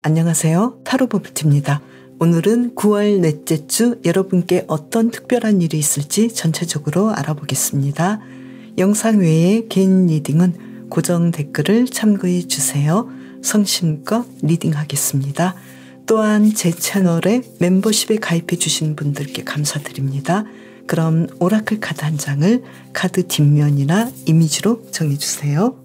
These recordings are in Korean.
안녕하세요. 타로 버블티입니다. 오늘은 9월 넷째 주 여러분께 어떤 특별한 일이 있을지 전체적으로 알아보겠습니다. 영상 외에 개인 리딩은 고정 댓글을 참고해 주세요. 성심껏 리딩하겠습니다. 또한 제 채널에 멤버십에 가입해 주신 분들께 감사드립니다. 그럼 오라클 카드 한 장을 카드 뒷면이나 이미지로 정해 주세요.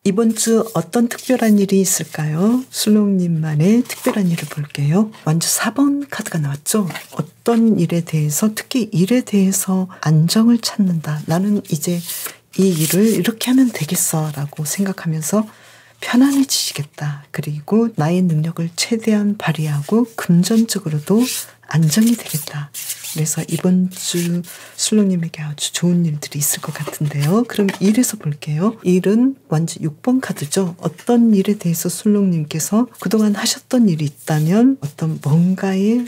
이번 주 어떤 특별한 일이 있을까요? 술롱님만의 특별한 일을 볼게요. 완주 4번 카드가 나왔죠? 어떤 일에 대해서, 특히 일에 대해서 안정을 찾는다. 나는 이제 이 일을 이렇게 하면 되겠어 라고 생각하면서 편안해지시겠다. 그리고 나의 능력을 최대한 발휘하고 금전적으로도 안정이 되겠다. 그래서 이번 주 술롱님에게 아주 좋은 일들이 있을 것 같은데요. 그럼 일에서 볼게요. 일은 완주 6번 카드죠. 어떤 일에 대해서 술롱님께서 그동안 하셨던 일이 있다면 어떤 뭔가의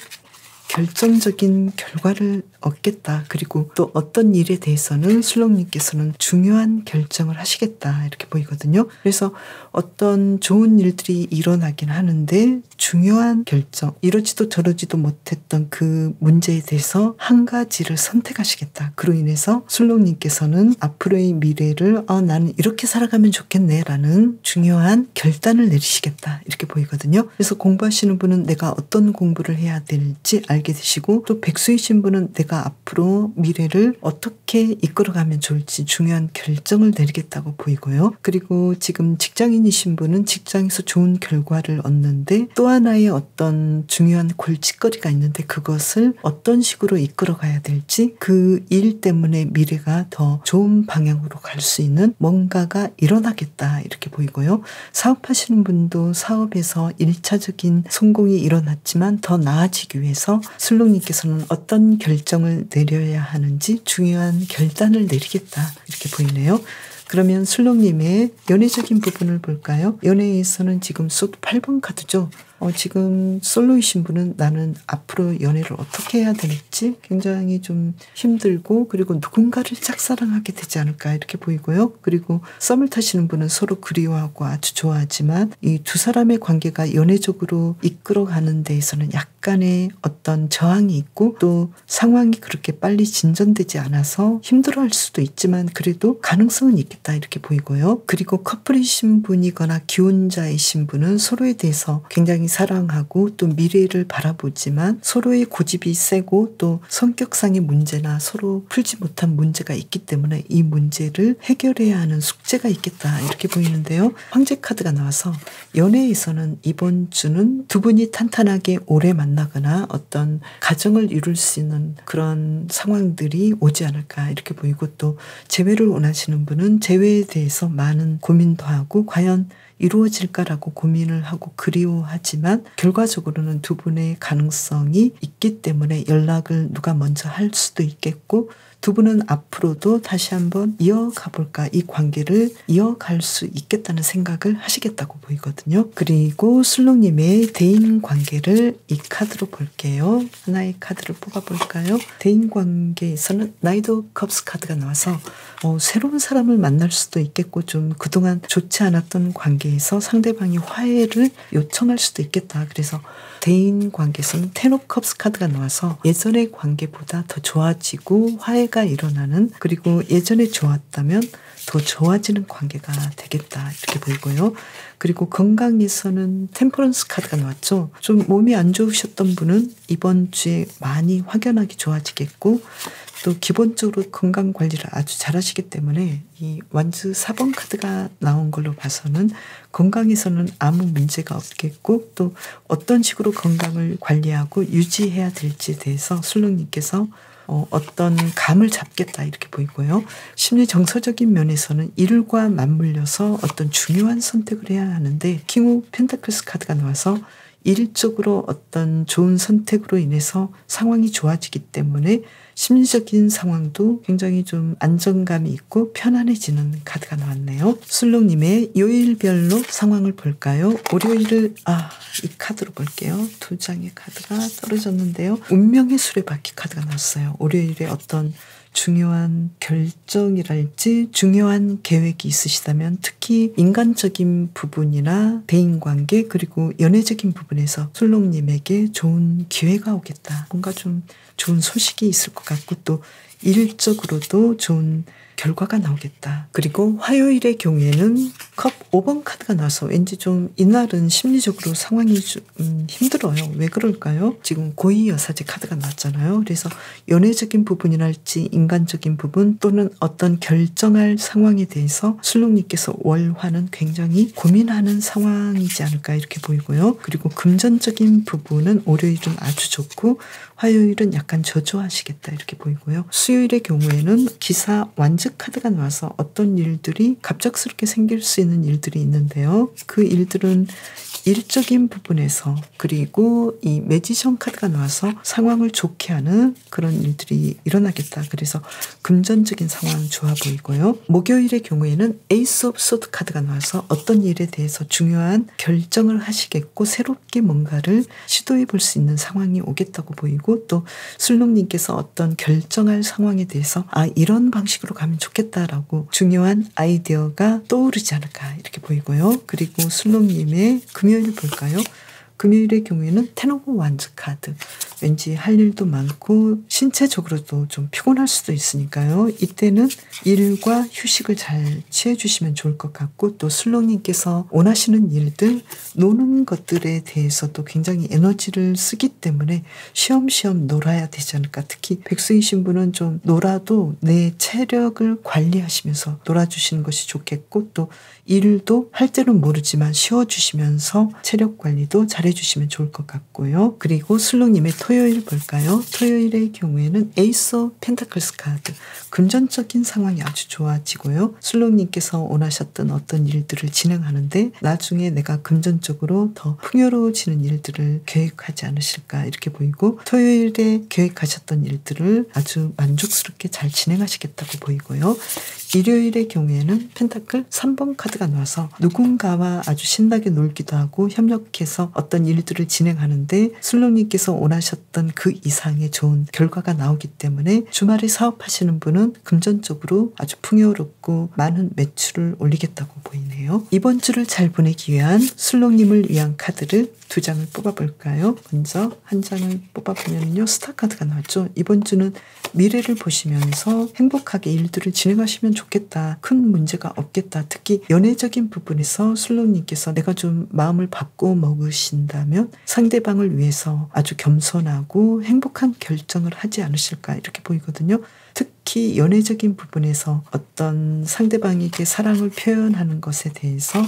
결정적인 결과를 얻겠다. 그리고 또 어떤 일에 대해서는 술롱님께서는 중요한 결정을 하시겠다. 이렇게 보이거든요. 그래서 어떤 좋은 일들이 일어나긴 하는데 중요한 결정, 이러지도 저러지도 못했던 그 문제에 대해서 한 가지를 선택하시겠다. 그로 인해서 술롱님께서는 앞으로의 미래를 나는 이렇게 살아가면 좋겠네 라는 중요한 결단을 내리시겠다. 이렇게 보이거든요. 그래서 공부하시는 분은 내가 어떤 공부를 해야 될지 알게 되시고, 또 백수이신 분은 내가 앞으로 미래를 어떻게 이끌어가면 좋을지 중요한 결정을 내리겠다고 보이고요. 그리고 지금 직장인이신 분은 직장에서 좋은 결과를 얻는데 또 하나의 어떤 중요한 골칫거리가 있는데 그것을 어떤 식으로 이끌어가야 될지, 그 일 때문에 미래가 더 좋은 방향으로 갈 수 있는 뭔가가 일어나겠다. 이렇게 보이고요. 사업하시는 분도 사업에서 1차적인 성공이 일어났지만 더 나아지기 위해서 술롱님께서는 어떤 결정을 내려야 하는지 중요한 결단을 내리겠다. 이렇게 보이네요. 그러면 술롱님의 연애적인 부분을 볼까요? 연애에서는 지금 소드 8번 카드죠. 지금 솔로이신 분은 나는 앞으로 연애를 어떻게 해야 될지 굉장히 좀 힘들고, 그리고 누군가를 짝사랑하게 되지 않을까 이렇게 보이고요. 그리고 썸을 타시는 분은 서로 그리워하고 아주 좋아하지만 이 두 사람의 관계가 연애적으로 이끌어가는 데에서는 약간의 어떤 저항이 있고, 또 상황이 그렇게 빨리 진전되지 않아서 힘들어할 수도 있지만 그래도 가능성은 있겠다 이렇게 보이고요. 그리고 커플이신 분이거나 기혼자이신 분은 서로에 대해서 굉장히 사랑하고 또 미래를 바라보지만 서로의 고집이 세고 또 성격상의 문제나 서로 풀지 못한 문제가 있기 때문에 이 문제를 해결해야 하는 숙제가 있겠다 이렇게 보이는데요. 황제 카드가 나와서 연애에서는 이번 주는 두 분이 탄탄하게 오래 만나거나 어떤 가정을 이룰 수 있는 그런 상황들이 오지 않을까 이렇게 보이고, 또 재회를 원하시는 분은 재회에 대해서 많은 고민도 하고 과연 이루어질까라고 고민을 하고 그리워하지만 결과적으로는 두 분의 가능성이 있기 때문에 연락을 누가 먼저 할 수도 있겠고, 두 분은 앞으로도 다시 한번 이어가 볼까, 이 관계를 이어갈 수 있겠다는 생각을 하시겠다고 보이거든요. 그리고 술롱님의 대인 관계를 이 카드로 볼게요. 하나의 카드를 뽑아볼까요? 대인 관계에서는 나이트 오브 컵스 카드가 나와서 새로운 사람을 만날 수도 있겠고, 좀 그동안 좋지 않았던 관계에서 상대방이 화해를 요청할 수도 있겠다. 그래서 대인 관계에서는 텐 오브 컵스 카드가 나와서 예전의 관계보다 더 좋아지고 화해가 일어나는, 그리고 예전에 좋았다면 더 좋아지는 관계가 되겠다 이렇게 보이고요. 그리고 건강에서는 템퍼런스 카드가 나왔죠. 좀 몸이 안 좋으셨던 분은 이번 주에 많이 확연하게 좋아지겠고, 또 기본적으로 건강 관리를 아주 잘 하시기 때문에 이 완즈 4번 카드가 나온 걸로 봐서는 건강에서는 아무 문제가 없겠고 또 어떤 식으로 건강을 관리하고 유지해야 될지에 대해서 술록님께서 어떤 감을 잡겠다 이렇게 보이고요. 심리 정서적인 면에서는 일과 맞물려서 어떤 중요한 선택을 해야 하는데 킹 오브 펜타클스 카드가 나와서 일적으로 어떤 좋은 선택으로 인해서 상황이 좋아지기 때문에 심리적인 상황도 굉장히 좀 안정감이 있고 편안해지는 카드가 나왔네요. 술록님의 요일별로 상황을 볼까요? 월요일을 이 카드로 볼게요. 두 장의 카드가 떨어졌는데요. 운명의 수레바퀴 카드가 나왔어요. 월요일에 어떤 중요한 결정이랄지 중요한 계획이 있으시다면 특히 인간적인 부분이나 대인관계 그리고 연애적인 부분에서 술록님에게 좋은 기회가 오겠다. 뭔가 좀 좋은 소식이 있을 것 같고 또 일적으로도 좋은 결과가 나오겠다. 그리고 화요일의 경우에는 컵 5번 카드가 나와서 왠지 좀 이날은 심리적으로 상황이 좀 힘들어요. 왜 그럴까요? 지금 고위여사제 카드가 나왔잖아요. 그래서 연애적인 부분이랄지 인간적인 부분 또는 어떤 결정할 상황에 대해서 술록님께서 월화는 굉장히 고민하는 상황이지 않을까 이렇게 보이고요. 그리고 금전적인 부분은 월요일은 아주 좋고 화요일은 약간 저조하시겠다 이렇게 보이고요. 수요일의 경우에는 기사 완즉 카드가 나와서 어떤 일들이 갑작스럽게 생길 수 있는 일들이 있는데요. 그 일들은 일적인 부분에서 그리고 이 매지션 카드가 나와서 상황을 좋게 하는 그런 일들이 일어나겠다. 그래서 금전적인 상황은 좋아 보이고요. 목요일의 경우에는 에이스 오브 소드 카드가 나와서 어떤 일에 대해서 중요한 결정을 하시겠고 새롭게 뭔가를 시도해 볼 수 있는 상황이 오겠다고 보이고 또 술록님께서 어떤 결정할 상황에 대해서 이런 방식으로 가면 좋겠다라고 중요한 아이디어가 떠오르지 않을까 이렇게 보이고요. 그리고 술록님의 금요일 볼까요? 금요일의 경우에는 텐 오브 완즈 카드. 왠지 할 일도 많고 신체적으로도 좀 피곤할 수도 있으니까요. 이때는 일과 휴식을 잘 취해주시면 좋을 것 같고 또 술록님께서 원하시는 일들, 노는 것들에 대해서도 굉장히 에너지를 쓰기 때문에 쉬엄쉬엄 놀아야 되지 않을까. 특히 백수이신 분은 좀 놀아도 내 체력을 관리하시면서 놀아주시는 것이 좋겠고 또 일도 할 때는 모르지만 쉬어주시면서 체력 관리도 잘해주시면 좋을 것 같고요. 그리고 술록님의 토요일 볼까요? 토요일의 경우에는 에이스 오브 펜타클스 카드. 금전적인 상황이 아주 좋아지고요. 술록님께서 원하셨던 어떤 일들을 진행하는데 나중에 내가 금전적으로 더 풍요로워지는 일들을 계획하지 않으실까 이렇게 보이고 토요일에 계획하셨던 일들을 아주 만족스럽게 잘 진행하시겠다고 보이고요. 일요일의 경우에는 펜타클 3번 카드가 나와서 누군가와 아주 신나게 놀기도 하고 협력해서 어떤 일들을 진행하는데 술록님께서 원하셨던 그 이상의 좋은 결과가 나오기 때문에 주말에 사업하시는 분은 금전적으로 아주 풍요롭고 많은 매출을 올리겠다고 보이네요. 이번 주를 잘 보내기 위한 술록님을 위한 카드를 두 장을 뽑아볼까요? 먼저 한 장을 뽑아보면요. 스타 카드가 나왔죠. 이번 주는 미래를 보시면서 행복하게 일들을 진행하시면 좋겠다. 큰 문제가 없겠다. 특히 연애적인 부분에서 술록님께서 내가 좀 마음을 바꿔 먹으신다면 상대방을 위해서 아주 겸손하고 행복한 결정을 하지 않으실까 이렇게 보이거든요. 특히 연애적인 부분에서 어떤 상대방에게 사랑을 표현하는 것에 대해서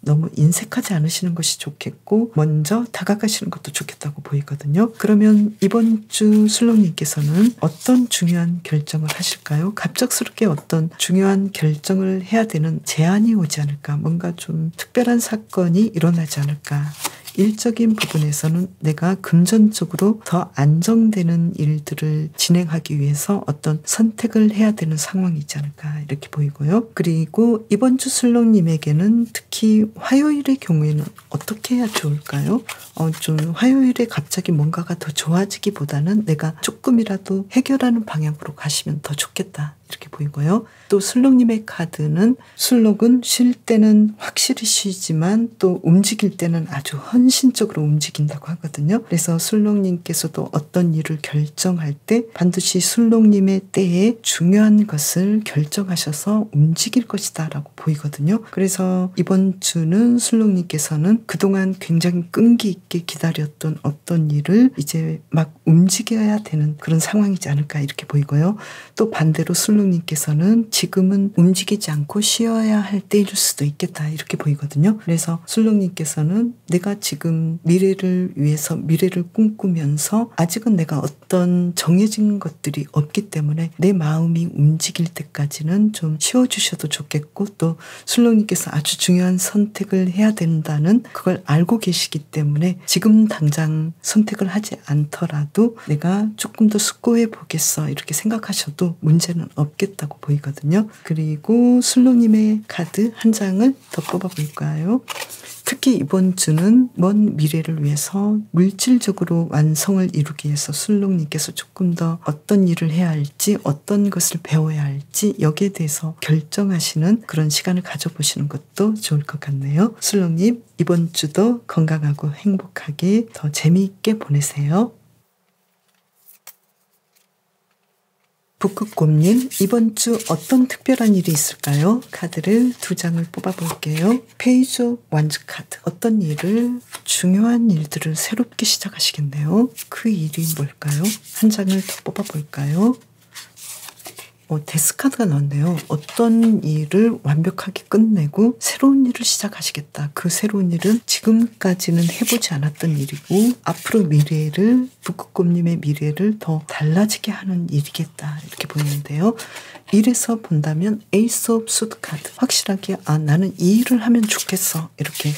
너무 인색하지 않으시는 것이 좋겠고 먼저 다가가시는 것도 좋겠다고 보이거든요. 그러면 이번 주 술록님께서는 어떤 중요한 결정을 하실까요? 갑작스럽게 어떤 중요한 결정을 해야 되는 제안이 오지 않을까? 뭔가 좀 특별한 사건이 일어나지 않을까? 일적인 부분에서는 내가 금전적으로 더 안정되는 일들을 진행하기 위해서 어떤 선택을 해야 되는 상황이지 않을까 이렇게 보이고요. 그리고 이번 주 술록님에게는 특히 화요일의 경우에는 어떻게 해야 좋을까요? 좀 화요일에 갑자기 뭔가가 더 좋아지기보다는 내가 조금이라도 해결하는 방향으로 가시면 더 좋겠다 이렇게 보이고요. 또 술록님의 카드는 술록은 쉴 때는 확실히 쉬지만 또 움직일 때는 아주 헌신적으로 움직인다고 하거든요. 그래서 술록님께서도 어떤 일을 결정할 때 반드시 술록님의 때에 중요한 것을 결정하셔서 움직일 것이다 라고 보이거든요. 그래서 이번 주는 술록님께서는 그동안 굉장히 끈기 있게 기다렸던 어떤 일을 이제 막 움직여야 되는 그런 상황이지 않을까 이렇게 보이고요. 또 반대로 술록 술록님께서는 지금은 움직이지 않고 쉬어야 할 때일 수도 있겠다 이렇게 보이거든요. 그래서 술록님께서는 내가 지금 미래를 위해서 미래를 꿈꾸면서 아직은 내가 어떤 정해진 것들이 없기 때문에 내 마음이 움직일 때까지는 좀 쉬어주셔도 좋겠고, 또 술록님께서 아주 중요한 선택을 해야 된다는 그걸 알고 계시기 때문에 지금 당장 선택을 하지 않더라도 내가 조금 더 숙고해 보겠어 이렇게 생각하셔도 문제는 없겠다고 보이거든요. 그리고 술록님의 카드 한 장을 더 뽑아볼까요? 특히 이번 주는 먼 미래를 위해서 물질적으로 완성을 이루기 위해서 술록님께서 조금 더 어떤 일을 해야 할지, 어떤 것을 배워야 할지 여기에 대해서 결정하시는 그런 시간을 가져보시는 것도 좋을 것 같네요. 술록님, 이번 주도 건강하고 행복하게 더 재미있게 보내세요. 북극곰님, 이번 주 어떤 특별한 일이 있을까요? 카드를 2장을 뽑아볼게요. 페이지 오브 완즈 카드. 어떤 일을, 중요한 일들을 새롭게 시작하시겠네요. 그 일이 뭘까요? 한 장을 더 뽑아볼까요? 데스 카드가 나왔네요. 어떤 일을 완벽하게 끝내고 새로운 일을 시작하시겠다. 그 새로운 일은 지금까지는 해보지 않았던 일이고 앞으로 미래를, 북극곰님의 미래를 더 달라지게 하는 일이겠다 이렇게 보이는데요. 일에서 본다면 에이스 오브 소드 카드. 확실하게 나는 이 일을 하면 좋겠어 이렇게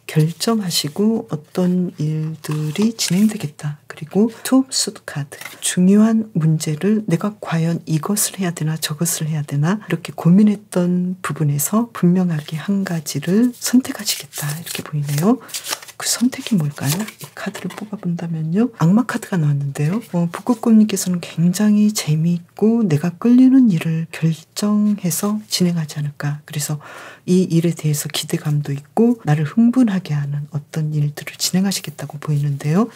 결정하시고 어떤 일들이 진행되겠다. 그리고 투 오브 소드 카드. 중요한 문제를 내가 과연 이것을 해야 되나 저것을 해야 되나 이렇게 고민했던 부분에서 분명하게 한 가지를 선택하시겠다 이렇게 보이네요. 그 선택이 뭘까요? 이 카드를 뽑아본다면요. 악마 카드가 나왔는데요. 북극곰님께서는 굉장히 재미있고 내가 끌리는 일을 결정해서 진행하지 않을까. 그래서 이 일에 대해서 기대감도 있고 나를 흥분하게 하는 어떤 일들을 진행하시겠다고 보이는데요.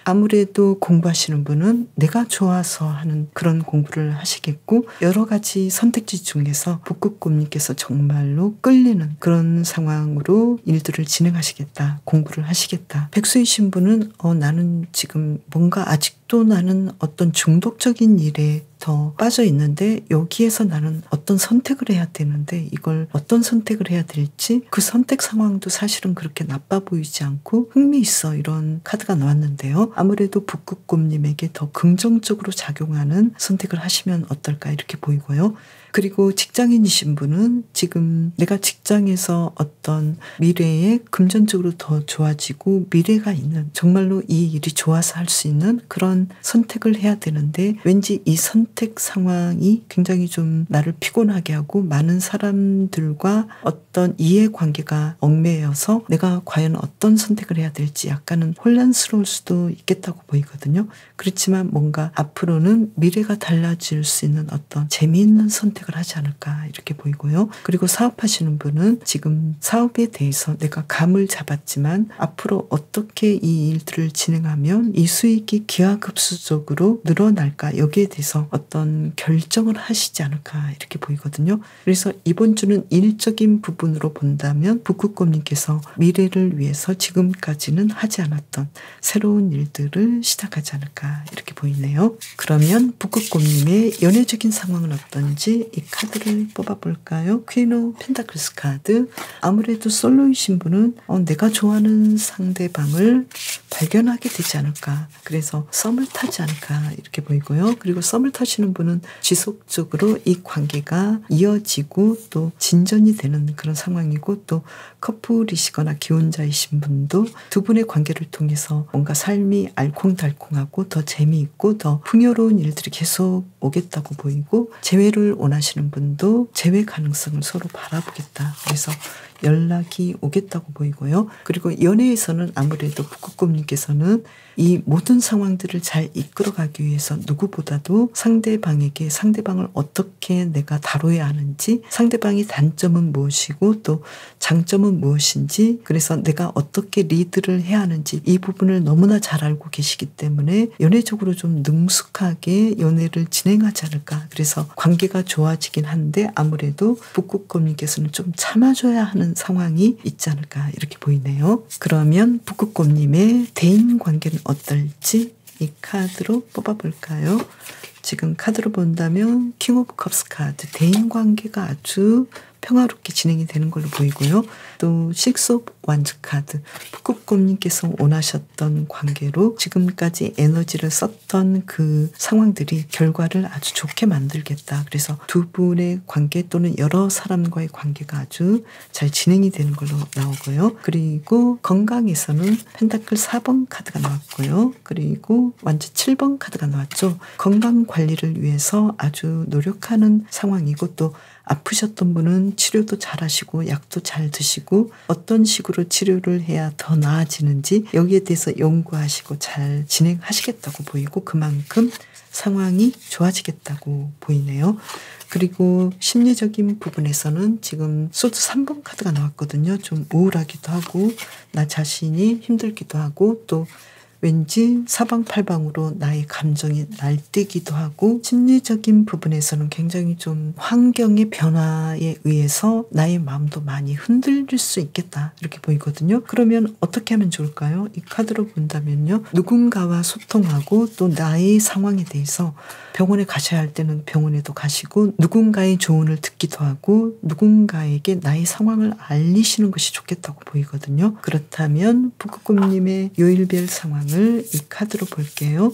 아무래도 공부하시는 분은 내가 좋아서 하는 그런 공부를 하시겠고 여러 가지 선택지 중에서 북극곰님께서 정말로 끌리는 그런 상황으로 일들을 진행하시겠다. 공부를 하시겠다. 백수이신 분은 나는 지금 뭔가 아직도 나는 어떤 중독적인 일에 더 빠져 있는데 여기에서 나는 어떤 선택을 해야 되는데 이걸 어떤 선택을 해야 될지 그 선택 상황도 사실은 그렇게 나빠 보이지 않고 흥미있어 이런 카드가 나왔는데요. 아무래도 북극곰님에게 더 긍정적으로 작용하는 선택을 하시면 어떨까 이렇게 보이고요. 그리고 직장인이신 분은 지금 내가 직장에서 어떤 미래에 금전적으로 더 좋아지고 미래가 있는 정말로 이 일이 좋아서 할 수 있는 그런 선택을 해야 되는데 왠지 이 선택 상황이 굉장히 좀 나를 피곤하게 하고 많은 사람들과 어떤 이해관계가 얽매여서 내가 과연 어떤 선택을 해야 될지 약간은 혼란스러울 수도 있겠다고 보이거든요. 그렇지만 뭔가 앞으로는 미래가 달라질 수 있는 어떤 재미있는 선택을 하지 않을까 이렇게 보이고요. 그리고 사업하시는 분은 지금 사업에 대해서 내가 감을 잡았지만 앞으로 어떻게 이 일들을 진행하면 이 수익이 기하급수적으로 늘어날까 여기에 대해서 어떤 결정을 하시지 않을까 이렇게 보이거든요. 그래서 이번 주는 일적인 부분으로 본다면 북극곰님께서 미래를 위해서 지금까지는 하지 않았던 새로운 일들을 시작하지 않을까 이렇게 보이네요. 그러면 북극곰님의 연애적인 상황은 어떤지 이 카드를 뽑아볼까요? 퀸 오브 펜타클스 카드. 아무래도 솔로이신 분은 내가 좋아하는 상대방을 발견하게 되지 않을까. 그래서 썸을 타지 않을까 이렇게 보이고요. 그리고 썸을 타시는 분은 지속적으로 이 관계가 이어지고 또 진전이 되는 그런 상황이고 또 커플이시거나 기혼자이신 분도 두 분의 관계를 통해서 뭔가 삶이 알콩달콩하고 더 재미있고 더 풍요로운 일들이 계속 오겠다고 보이고 재회를 원하시는 분도 재회 가능성을 서로 바라보겠다. 그래서 연락이 오겠다고 보이고요. 그리고 연애에서는 아무래도 북극곰님께서는 이 모든 상황들을 잘 이끌어가기 위해서 누구보다도 상대방에게 상대방을 어떻게 내가 다뤄야 하는지 상대방의 단점은 무엇이고 또 장점은 무엇인지 그래서 내가 어떻게 리드를 해야 하는지 이 부분을 너무나 잘 알고 계시기 때문에 연애적으로 좀 능숙하게 연애를 진행하지 않을까. 그래서 관계가 좋아지긴 한데 아무래도 북극곰님께서는 좀 참아줘야 하는 상황이 있지 않을까 이렇게 보이네요. 그러면 북극곰님의 대인 관계는 어떨지 이 카드로 뽑아볼까요? 지금 카드로 본다면 킹 오브 컵스 카드, 대인관계가 아주 평화롭게 진행이 되는 걸로 보이고요. 또 식스 오브 완즈 카드, 북극곰님께서 원하셨던 관계로 지금까지 에너지를 썼던 그 상황들이 결과를 아주 좋게 만들겠다. 그래서 두 분의 관계 또는 여러 사람과의 관계가 아주 잘 진행이 되는 걸로 나오고요. 그리고 건강에서는 펜타클 4번 카드가 나왔고요. 그리고 완전 7번 카드가 나왔죠. 건강 관리를 위해서 아주 노력하는 상황이고, 또 아프셨던 분은 치료도 잘 하시고 약도 잘 드시고 어떤 식으로 치료를 해야 더 나아지는지 여기에 대해서 연구하시고 잘 진행하시겠다고 보이고, 그만큼 상황이 좋아지겠다고 보이네요. 그리고 심리적인 부분에서는 지금 소드 3번 카드가 나왔거든요. 좀 우울하기도 하고 나 자신이 힘들기도 하고, 또 왠지 사방팔방으로 나의 감정이 날뛰기도 하고, 심리적인 부분에서는 굉장히 좀 환경의 변화에 의해서 나의 마음도 많이 흔들릴 수 있겠다, 이렇게 보이거든요. 그러면 어떻게 하면 좋을까요? 이 카드로 본다면요, 누군가와 소통하고 또 나의 상황에 대해서 병원에 가셔야 할 때는 병원에도 가시고, 누군가의 조언을 듣기도 하고 누군가에게 나의 상황을 알리시는 것이 좋겠다고 보이거든요. 그렇다면 북극곰님의 요일별 상황을 이 카드로 볼게요.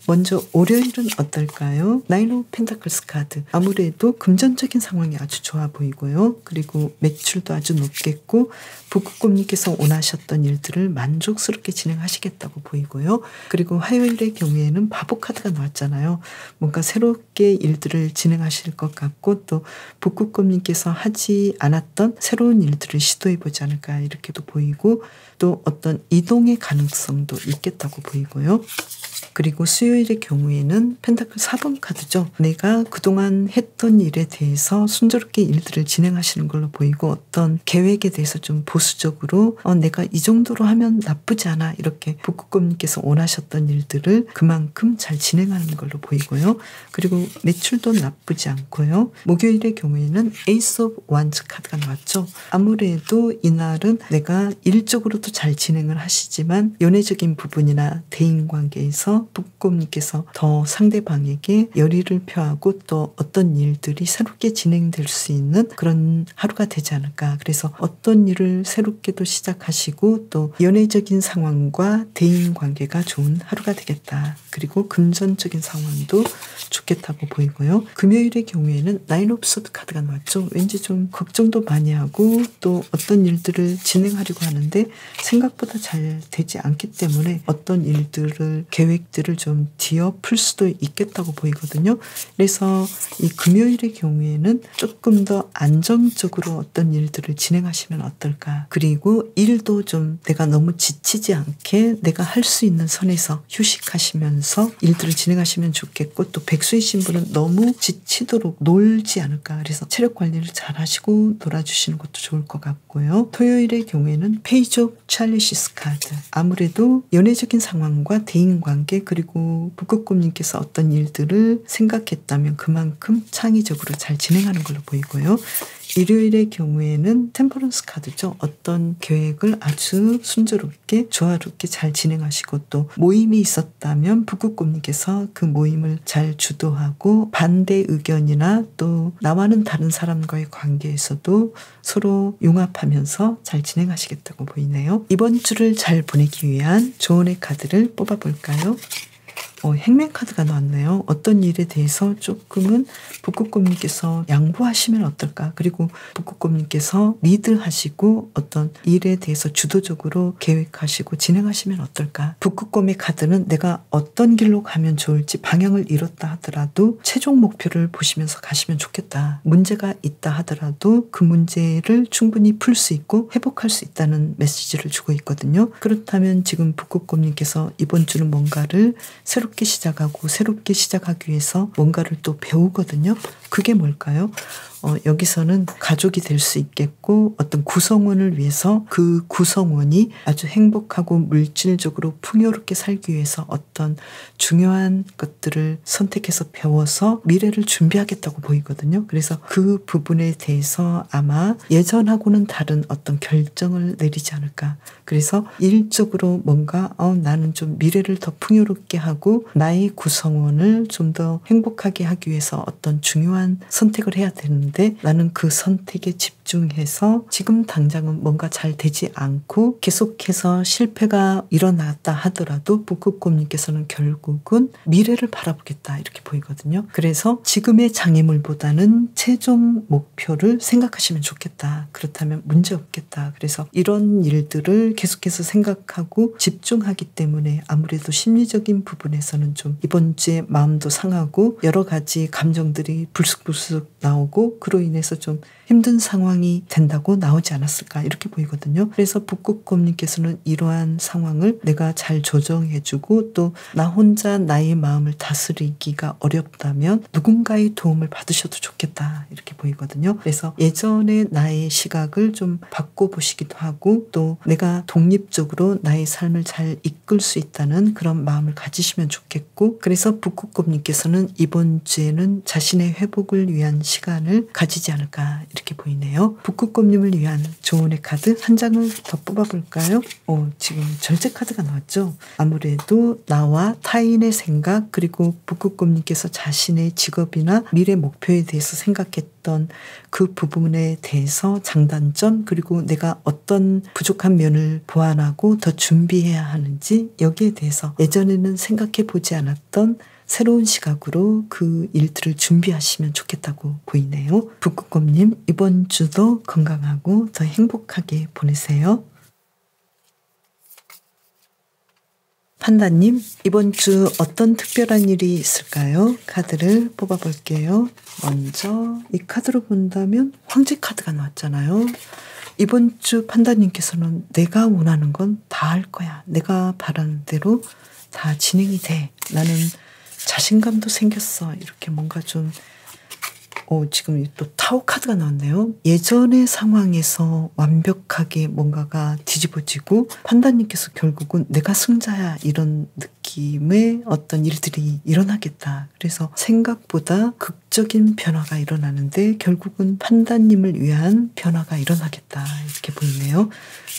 먼저 월요일은 어떨까요? 나인 오브 펜타클스 카드, 아무래도 금전적인 상황이 아주 좋아 보이고요. 그리고 매출도 아주 높겠고 북극곰님께서 원하셨던 일들을 만족스럽게 진행하시겠다고 보이고요. 그리고 화요일의 경우에는 바보 카드가 나왔잖아요. 뭔가 새롭게 일들을 진행하실 것 같고, 또 북극곰님께서 하지 않았던 새로운 일들을 시도해보지 않을까, 이렇게도 보이고, 또 어떤 이동의 가능성도 있겠다고 보이고요. 그리고 수요일의 경우에는 펜타클 4번 카드죠. 내가 그동안 했던 일에 대해서 순조롭게 일들을 진행하시는 걸로 보이고, 어떤 계획에 대해서 좀 보수적으로 내가 이 정도로 하면 나쁘지 않아, 이렇게 북극곰님께서 원하셨던 일들을 그만큼 잘 진행하는 걸로 보이고요. 그리고 매출도 나쁘지 않고요. 목요일의 경우에는 에이스 오브 완즈 카드가 나왔죠. 아무래도 이날은 내가 일적으로도 잘 진행을 하시지만 연애적인 부분이나 대인관계에서 북극곰님께서 더 상대방에게 열의를 표하고 또 어떤 일들이 새롭게 진행될 수 있는 그런 하루가 되지 않을까. 그래서 어떤 일을 새롭게도 시작하시고 또 연애적인 상황과 대인관계가 좋은 하루가 되겠다. 그리고 금전적인 상황도 좋겠다고 보이고요. 금요일의 경우에는 나인 오브 소드 카드가 나왔죠. 왠지 좀 걱정도 많이 하고 또 어떤 일들을 진행하려고 하는데 생각보다 잘 되지 않기 때문에 어떤 일들을 계획들을 좀 뒤엎을 수도 있겠다고 보이거든요. 그래서 이 금요일의 경우에는 조금 더 안정적으로 어떤 일들을 진행하시면 어떨까. 그리고 일도 좀 내가 너무 지치지 않게 내가 할 수 있는 선에서 휴식하시면서 일들을 진행하시면 좋겠고, 또 백수이신 분은 너무 지치도록 놀지 않을까. 그래서 체력 관리를 잘 하시고 놀아주시는 것도 좋을 것 같고요. 토요일의 경우에는 페이지 오브 찰리시스 카드, 아무래도 연애적인 상황과 대인관계 그리고 북극곰님께서 어떤 일들을 생각했다면 그만큼 창의적으로 잘 진행하는 걸로 보이고요. 일요일의 경우에는 템퍼런스 카드죠. 어떤 계획을 아주 순조롭게 조화롭게 잘 진행하시고, 또 모임이 있었다면 북극곰님께서 그 모임을 잘 주도하고 반대 의견이나 또 나와는 다른 사람과의 관계에서도 서로 융합하면서 잘 진행하시겠다고 보이네요. 이번 주를 잘 보내기 위한 조언의 카드를 뽑아볼까요? 행맨 카드가 나왔네요. 어떤 일에 대해서 조금은 북극곰님께서 양보하시면 어떨까. 그리고 북극곰님께서 리드하시고 어떤 일에 대해서 주도적으로 계획하시고 진행하시면 어떨까. 북극곰의 카드는 내가 어떤 길로 가면 좋을지 방향을 잃었다 하더라도 최종 목표를 보시면서 가시면 좋겠다. 문제가 있다 하더라도 그 문제를 충분히 풀 수 있고 회복할 수 있다는 메시지를 주고 있거든요. 그렇다면 지금 북극곰님께서 이번 주는 뭔가를 새롭게 시작하고 새롭게 시작하기 위해서 뭔가를 또 배우거든요. 그게 뭘까요? 여기서는 가족이 될 수 있겠고 어떤 구성원을 위해서 그 구성원이 아주 행복하고 물질적으로 풍요롭게 살기 위해서 어떤 중요한 것들을 선택해서 배워서 미래를 준비하겠다고 보이거든요. 그래서 그 부분에 대해서 아마 예전하고는 다른 어떤 결정을 내리지 않을까. 그래서 일적으로 뭔가 나는 좀 미래를 더 풍요롭게 하고 나의 구성원을 좀 더 행복하게 하기 위해서 어떤 중요한 선택을 해야 되는데 나는 그 선택에 집중해서 지금 당장은 뭔가 잘 되지 않고 계속해서 실패가 일어났다 하더라도 북극곰님께서는 결국은 미래를 바라보겠다 이렇게 보이거든요. 그래서 지금의 장애물보다는 최종 목표를 생각하시면 좋겠다. 그렇다면 문제 없겠다. 그래서 이런 일들을 계속해서 생각하고 집중하기 때문에 아무래도 심리적인 부분에서는 좀 이번 주에 마음도 상하고 여러 가지 감정들이 불쑥불쑥 나오고 그로 인해서 좀 힘든 상황이 된다고 나오지 않았을까 이렇게 보이거든요. 그래서 북극곰님께서는 이러한 상황을 내가 잘 조정해주고 또 나 혼자 나의 마음을 다스리기가 어렵다면 누군가의 도움을 받으셔도 좋겠다 이렇게 보이거든요. 그래서 예전의 나의 시각을 좀 바꿔보시기도 하고 또 내가 독립적으로 나의 삶을 잘 이끌 수 있다는 그런 마음을 가지시면 좋겠고 그래서 북극곰님께서는 이번 주에는 자신의 회복을 위한 시간을 가지지 않을까 이렇게 보이네요. 북극곰님을 위한 조언의 카드 한 장을 더 뽑아볼까요? 지금 절제 카드가 나왔죠. 아무래도 나와 타인의 생각 그리고 북극곰님께서 자신의 직업이나 미래 목표에 대해서 생각했던 그 부분에 대해서 장단점 그리고 내가 어떤 부족한 면을 보완하고 더 준비해야 하는지 여기에 대해서 예전에는 생각해 보지 않았던 새로운 시각으로 그 일들을 준비하시면 좋겠다고 보이네요. 북극곰님 이번 주도 건강하고 더 행복하게 보내세요. 판다님 이번 주 어떤 특별한 일이 있을까요? 카드를 뽑아볼게요. 먼저 이 카드로 본다면 황제 카드가 나왔잖아요. 이번 주 판다님께서는 내가 원하는 건 다 할 거야. 내가 바라는 대로 다 진행이 돼. 나는 자신감도 생겼어. 이렇게 뭔가 좀 지금 또 타워 카드가 나왔네요. 예전의 상황에서 완벽하게 뭔가가 뒤집어지고 판다님께서 결국은 내가 승자야 이런 느낌의 어떤 일들이 일어나겠다. 그래서 생각보다 극적인 변화가 일어나는데 결국은 판다님을 위한 변화가 일어나겠다. 이렇게 보이네요.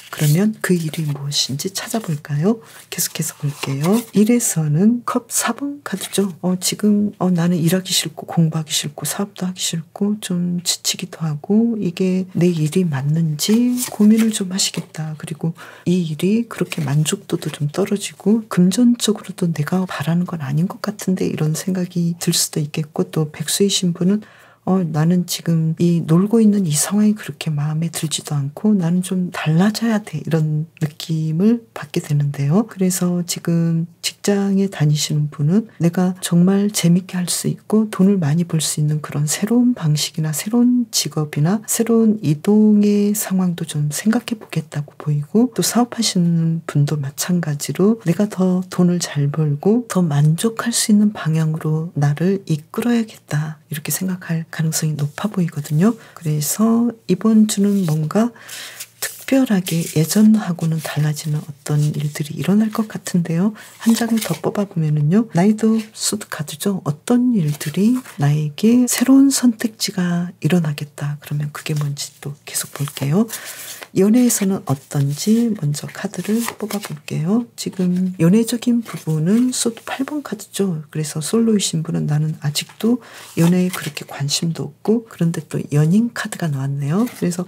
그러면 그 일이 무엇인지 찾아볼까요? 계속해서 볼게요. 1에서는 컵 4번 카드죠. 지금 나는 일하기 싫고 공부하기 싫고 사업도 하기 싫고 좀 지치기도 하고 이게 내 일이 맞는지 고민을 좀 하시겠다. 그리고 이 일이 그렇게 만족도도 좀 떨어지고 금전적으로도 내가 바라는 건 아닌 것 같은데 이런 생각이 들 수도 있겠고 또 백수이신 분은 나는 지금 이 놀고 있는 이 상황이 그렇게 마음에 들지도 않고 나는 좀 달라져야 돼 이런 느낌을 받게 되는데요. 그래서 지금 직장에 다니시는 분은 내가 정말 재밌게 할 수 있고 돈을 많이 벌 수 있는 그런 새로운 방식이나 새로운 직업이나 새로운 이동의 상황도 좀 생각해 보겠다고 보이고 또 사업하시는 분도 마찬가지로 내가 더 돈을 잘 벌고 더 만족할 수 있는 방향으로 나를 이끌어야겠다 이렇게 생각할 가능성이 높아 보이거든요. 그래서 이번 주는 뭔가 특별하게 예전하고는 달라지는 어떤 일들이 일어날 것 같은데요. 한 장을 더 뽑아보면은요. 나이도 수드 카드죠. 어떤 일들이 나에게 새로운 선택지가 일어나겠다. 그러면 그게 뭔지 또 계속 볼게요. 연애에서는 어떤지 먼저 카드를 뽑아볼게요. 지금 연애적인 부분은 소드 8번 카드죠. 그래서 솔로이신 분은 나는 아직도 연애에 그렇게 관심도 없고 그런데 또 연인 카드가 나왔네요. 그래서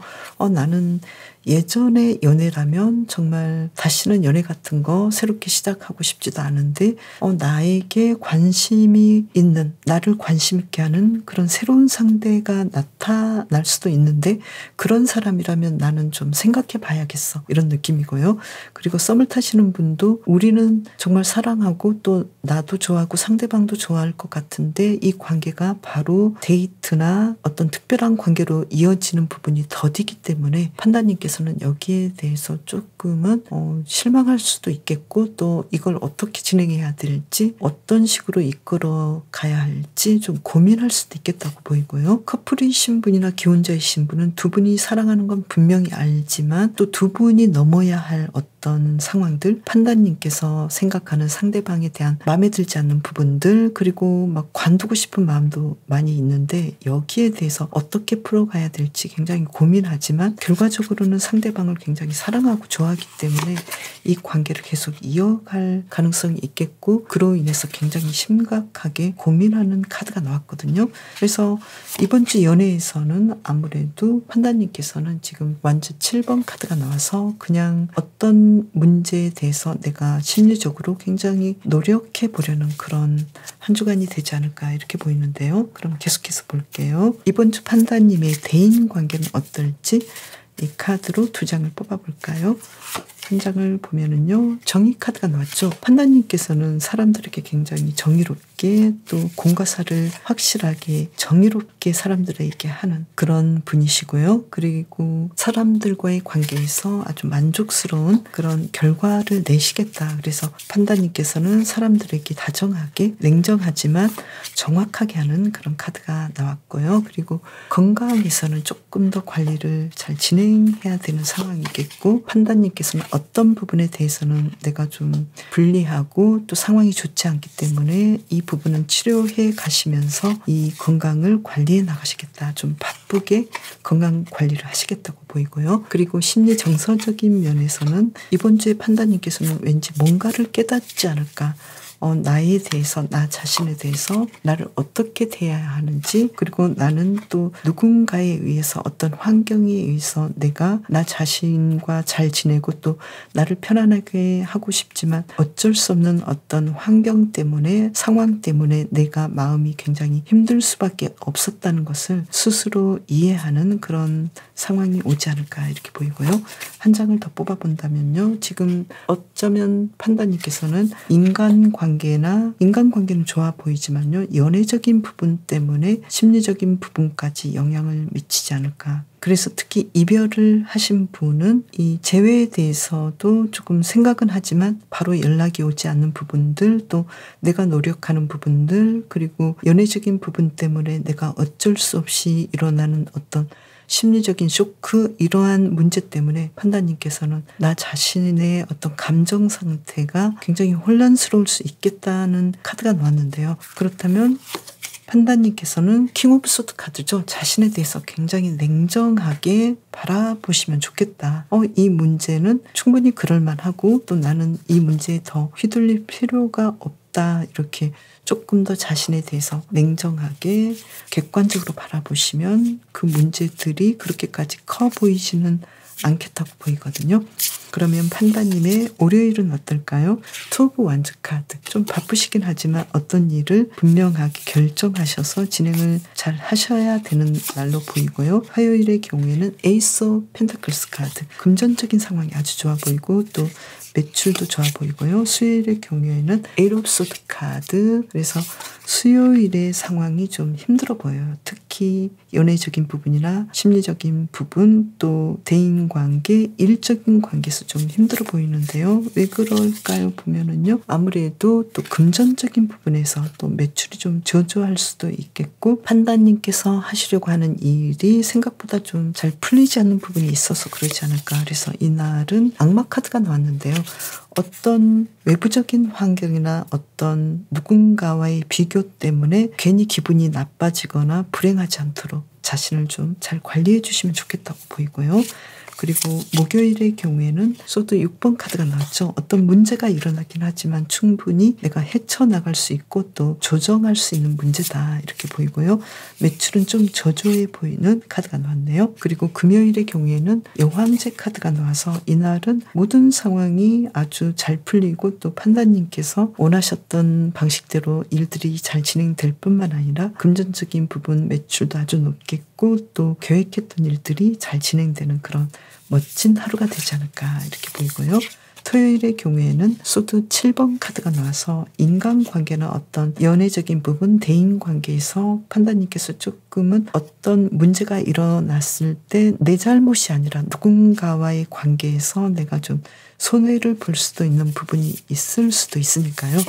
나는 예전의 연애라면 정말 다시는 연애 같은 거 새롭게 시작하고 싶지도 않은데 나에게 관심이 있는 나를 관심 있게 하는 그런 새로운 상대가 나타날 수도 있는데 그런 사람이라면 나는 좀 생각해 봐야겠어 이런 느낌이고요. 그리고 썸을 타시는 분도 우리는 정말 사랑하고 또 나도 좋아하고 상대방도 좋아할 것 같은데 이 관계가 바로 데이트나 어떤 특별한 관계로 이어지는 부분이 더디기 때문에 판다님께서는 판단님께서는 여기에 대해서 조금은 실망할 수도 있겠고 또 이걸 어떻게 진행해야 될지 어떤 식으로 이끌어 가야 할지 좀 고민할 수도 있겠다고 보이고요. 커플이신 분이나 기혼자이신 분은 두 분이 사랑하는 건 분명히 알지만 또 두 분이 넘어야 할 어떤 상황들, 판단님께서 생각하는 상대방에 대한 마음에 들지 않는 부분들, 그리고 막 관두고 싶은 마음도 많이 있는데 여기에 대해서 어떻게 풀어가야 될지 굉장히 고민하지만 결과적으로는 상대방을 굉장히 사랑하고 좋아하기 때문에 이 관계를 계속 이어갈 가능성이 있겠고 그로 인해서 굉장히 심각하게 고민하는 카드가 나왔거든요. 그래서 이번 주 연애에서는 아무래도 판단님께서는 지금 완전 7번 카드가 나와서 그냥 어떤 문제에 대해서 내가 심리적으로 굉장히 노력해 보려는 그런 한 주간이 되지 않을까 이렇게 보이는데요. 그럼 계속해서 볼게요. 이번 주 판다님의 대인 관계는 어떨지 이 카드로 두 장을 뽑아볼까요? 한 장을 보면은요, 정의 카드가 나왔죠. 판다님께서는 사람들에게 굉장히 정의롭게 또 공과 사를 확실하게 정의롭게 사람들에게 하는 그런 분이시고요. 그리고 사람들과의 관계에서 아주 만족스러운 그런 결과를 내시겠다. 그래서 판다님께서는 사람들에게 다정하게 냉정하지만 정확하게 하는 그런 카드가 나왔고요. 그리고 건강에서는 조금 더 관리를 잘 진행해야 되는 상황이겠고 판다님께서는 어떤 부분에 대해서는 내가 좀 불리하고 또 상황이 좋지 않기 때문에 이 부분은 치료해 가시면서 이 건강을 관리해 나가시겠다. 좀 바쁘게 건강 관리를 하시겠다고 보이고요. 그리고 심리 정서적인 면에서는 이번 주에 판다님께서는 왠지 뭔가를 깨닫지 않을까. 나에 대해서, 나 자신에 대해서 나를 어떻게 대해야 하는지, 그리고 나는 또 누군가에 의해서 어떤 환경에 의해서 내가 나 자신과 잘 지내고 또 나를 편안하게 하고 싶지만 어쩔 수 없는 어떤 환경 때문에, 상황 때문에 내가 마음이 굉장히 힘들 수밖에 없었다는 것을 스스로 이해하는 그런 상황이 오지 않을까 이렇게 보이고요. 한 장을 더 뽑아본다면요. 지금 어쩌면 판다님께서는 인간관계는 좋아 보이지만요. 연애적인 부분 때문에 심리적인 부분까지 영향을 미치지 않을까. 그래서 특히 이별을 하신 분은 이 재회에 대해서도 조금 생각은 하지만 바로 연락이 오지 않는 부분들, 또 내가 노력하는 부분들, 그리고 연애적인 부분 때문에 내가 어쩔 수 없이 일어나는 어떤 심리적인 쇼크, 이러한 문제 때문에 판다님께서는 나 자신의 어떤 감정 상태가 굉장히 혼란스러울 수 있겠다는 카드가 나왔는데요. 그렇다면 판다님께서는 킹 오브 소드 카드죠. 자신에 대해서 굉장히 냉정하게 바라보시면 좋겠다. 이 문제는 충분히 그럴만하고 또 나는 이 문제에 더 휘둘릴 필요가 없다. 이렇게 조금 더 자신에 대해서 냉정하게 객관적으로 바라보시면 그 문제들이 그렇게까지 커 보이지는 않겠다고 보이거든요. 그러면 판다님의 월요일은 어떨까요? 투 오브 완즈 카드. 좀 바쁘시긴 하지만 어떤 일을 분명하게 결정하셔서 진행을 잘 하셔야 되는 날로 보이고요. 화요일의 경우에는 에이스 오브 펜타클스 카드. 금전적인 상황이 아주 좋아 보이고 또 매출도 좋아 보이고요. 수요일의 경우에는 에이트 오브 소드 카드. 그래서 수요일의 상황이 좀 힘들어 보여요. 특히 연애적인 부분이나 심리적인 부분, 또 대인관계, 일적인 관계에서 좀 힘들어 보이는데요. 왜 그럴까요? 보면은요. 아무래도 또 금전적인 부분에서 또 매출이 좀 저조할 수도 있겠고 판다님께서 하시려고 하는 일이 생각보다 좀 잘 풀리지 않는 부분이 있어서 그러지 않을까. 그래서 이날은 악마 카드가 나왔는데요. 어떤 외부적인 환경이나 어떤 누군가와의 비교 때문에 괜히 기분이 나빠지거나 불행하지 않도록 자신을 좀 잘 관리해 주시면 좋겠다고 보이고요. 그리고 목요일의 경우에는 소드 6번 카드가 나왔죠. 어떤 문제가 일어나긴 하지만 충분히 내가 헤쳐나갈 수 있고 또 조정할 수 있는 문제다 이렇게 보이고요. 매출은 좀 저조해 보이는 카드가 나왔네요. 그리고 금요일의 경우에는 여왕제 카드가 나와서 이날은 모든 상황이 아주 잘 풀리고 또 판다님께서 원하셨던 방식대로 일들이 잘 진행될 뿐만 아니라 금전적인 부분 매출도 아주 높겠고 또 계획했던 일들이 잘 진행되는 그런 멋진 하루가 되지 않을까 이렇게 보이고요. 토요일의 경우에는 소드 7번 카드가 나와서 인간관계나 어떤 연애적인 부분, 대인관계에서 판다님께서 조금은 어떤 문제가 일어났을 때 내 잘못이 아니라 누군가와의 관계에서 내가 좀 손해를 볼 수도 있는 부분이 있을 수도 있으니까요.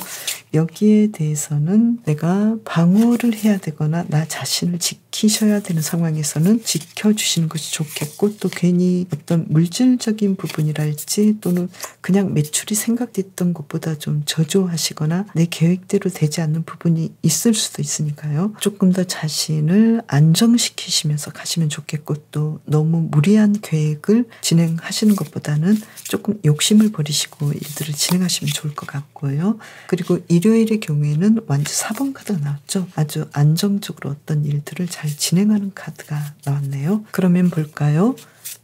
여기에 대해서는 내가 방어를 해야 되거나 나 자신을 지키셔야 되는 상황에서는 지켜주시는 것이 좋겠고, 또 괜히 어떤 물질적인 부분이랄지 또는 그냥 매출이 생각됐던 것보다 좀 저조하시거나 내 계획대로 되지 않는 부분이 있을 수도 있으니까요. 조금 더 자신을 안정시키시면서 가시면 좋겠고, 또 너무 무리한 계획을 진행하시는 것보다는 조금 욕심을 버리시고 일들을 진행하시면 좋을 것 같고요. 그리고 일요일의 경우에는 완주 4번 카드가 나왔죠. 아주 안정적으로 어떤 일들을 잘 진행하는 카드가 나왔네요. 그러면 볼까요?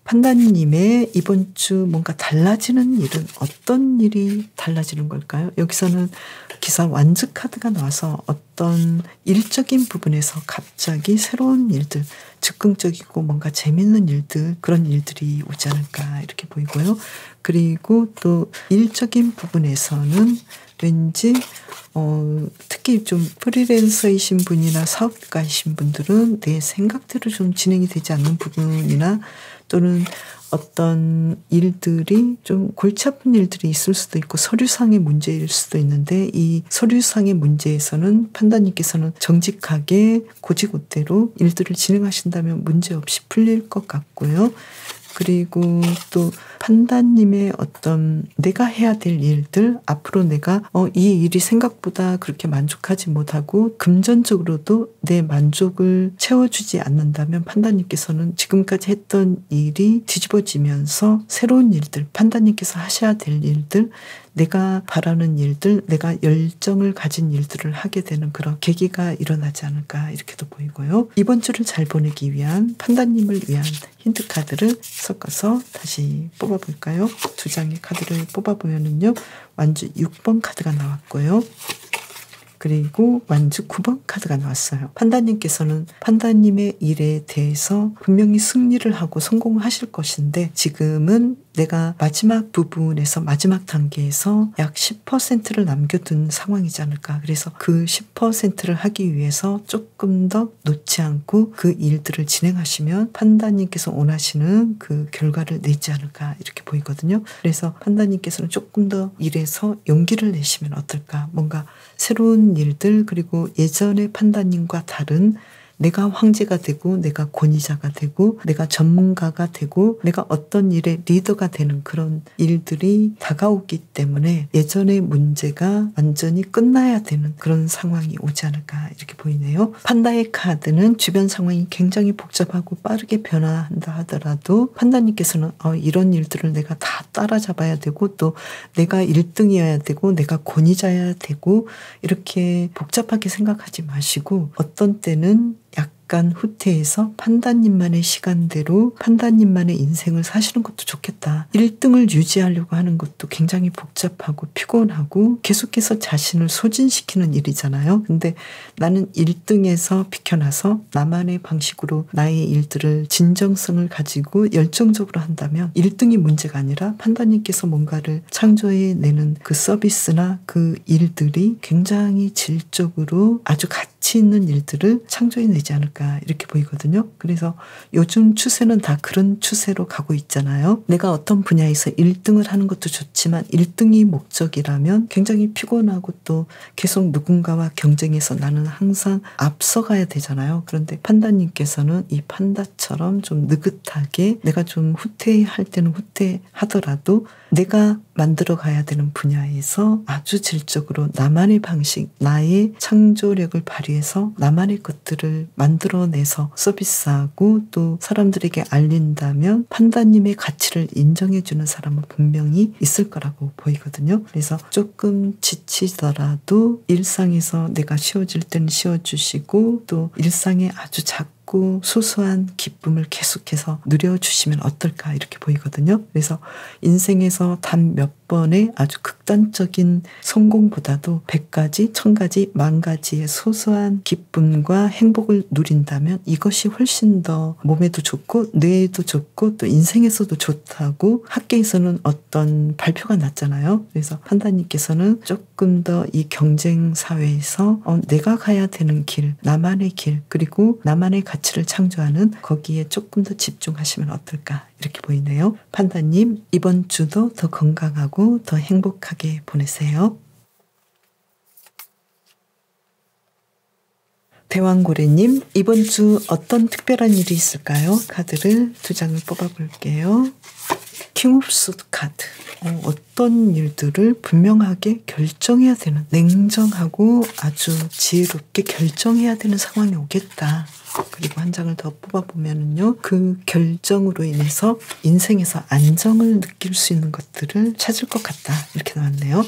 판다님의 이번 주 뭔가 달라지는 일은 어떤 일이 달라지는 걸까요? 여기서는 기사 완즈 카드가 나와서 어떤 일적인 부분에서 갑자기 새로운 일들, 즉흥적이고 뭔가 재밌는 일들, 그런 일들이 오지 않을까 이렇게 보이고요. 그리고 또 일적인 부분에서는 왠지 특히 좀 프리랜서이신 분이나 사업가이신 분들은 내 생각대로 좀 진행이 되지 않는 부분이나 또는 어떤 일들이 좀 골치 아픈 일들이 있을 수도 있고 서류상의 문제일 수도 있는데, 이 서류상의 문제에서는 판다님께서는 정직하게 고지고대로 일들을 진행하신다면 문제없이 풀릴 것 같고요. 그리고 또 판다님의 어떤 내가 해야 될 일들, 앞으로 내가 이 일이 생각보다 그렇게 만족하지 못하고 금전적으로도 내 만족을 채워주지 않는다면 판다님께서는 지금까지 했던 일이 뒤집어지면서 새로운 일들, 판다님께서 하셔야 될 일들, 내가 바라는 일들, 내가 열정을 가진 일들을 하게 되는 그런 계기가 일어나지 않을까 이렇게도 보이고요. 이번 주를 잘 보내기 위한 판다님을 위한 힌트 카드를 섞어서 다시 뽑아볼까요? 두 장의 카드를 뽑아보면은요, 완주 6번 카드가 나왔고요. 그리고 완주 9번 카드가 나왔어요. 판다님께서는 판다님의 일에 대해서 분명히 승리를 하고 성공하실 것인데, 지금은 내가 마지막 부분에서 마지막 단계에서 약 10%를 남겨둔 상황이지 않을까. 그래서 그 10%를 하기 위해서 조금 더 놓지 않고 그 일들을 진행하시면 판다님께서 원하시는 그 결과를 내지 않을까 이렇게 보이거든요. 그래서 판다님께서는 조금 더 일에서 용기를 내시면 어떨까. 뭔가 새로운 일들, 그리고 예전의 판다님과 다른 내가 황제가 되고 내가 권위자가 되고 내가 전문가가 되고 내가 어떤 일의 리더가 되는 그런 일들이 다가오기 때문에 예전의 문제가 완전히 끝나야 되는 그런 상황이 오지 않을까 이렇게 보이네요. 판다의 카드는 주변 상황이 굉장히 복잡하고 빠르게 변화한다 하더라도 판다님께서는 이런 일들을 내가 다 따라잡아야 되고 또 내가 1등이어야 되고 내가 권위자여야 되고 이렇게 복잡하게 생각하지 마시고, 어떤 때는 약간 후퇴해서 판다님만의 시간대로 판다님만의 인생을 사시는 것도 좋겠다. 1등을 유지하려고 하는 것도 굉장히 복잡하고 피곤하고 계속해서 자신을 소진시키는 일이잖아요. 근데 나는 1등에서 비켜나서 나만의 방식으로 나의 일들을 진정성을 가지고 열정적으로 한다면 1등이 문제가 아니라 판다님께서 뭔가를 창조해내는 그 서비스나 그 일들이 굉장히 질적으로 아주 가치 있는 일들을 창조해내지 않을까 이렇게 보이거든요. 그래서 요즘 추세는 다 그런 추세로 가고 있잖아요. 내가 어떤 분야에서 1등을 하는 것도 좋지만 1등이 목적이라면 굉장히 피곤하고 또 계속 누군가와 경쟁해서 나는 항상 앞서가야 되잖아요. 그런데 판다님께서는 이 판다처럼 좀 느긋하게 내가 좀 후퇴할 때는 후퇴하더라도 내가 만들어 가야 되는 분야에서 아주 질적으로 나만의 방식, 나의 창조력을 발휘해서 나만의 것들을 만들어내서 서비스하고 또 사람들에게 알린다면 판다님의 가치를 인정해주는 사람은 분명히 있을 거라고 보이거든요. 그래서 조금 지치더라도 일상에서 내가 쉬어질 때는 쉬어주시고 또 일상에 아주 작고 소소한 기쁨을 계속해서 누려주시면 어떨까 이렇게 보이거든요. 그래서 인생에서 단 몇 번의 아주 극단적인 성공보다도 100가지, 1000가지, 10,000가지의 소소한 기쁨과 행복을 누린다면 이것이 훨씬 더 몸에도 좋고 뇌에도 좋고 또 인생에서도 좋다고 학계에서는 어떤 발표가 났잖아요. 그래서 판다님께서는 조금 더 이 경쟁 사회에서 내가 가야 되는 길, 나만의 길, 그리고 나만의 가치를 창조하는 거기에 조금 더 집중하시면 어떨까 이렇게 보이네요. 판다님, 이번 주도 더 건강하고 더 행복하게 보내세요. 대왕고래님, 이번 주 어떤 특별한 일이 있을까요? 카드를 2장을 뽑아볼게요. 킹 오브 소드 카드. 어떤 일들을 분명하게 결정해야 되는, 냉정하고 아주 지혜롭게 결정해야 되는 상황이 오겠다. 그리고 한 장을 더 뽑아보면은요, 그 결정으로 인해서 인생에서 안정을 느낄 수 있는 것들을 찾을 것 같다. 이렇게 나왔네요.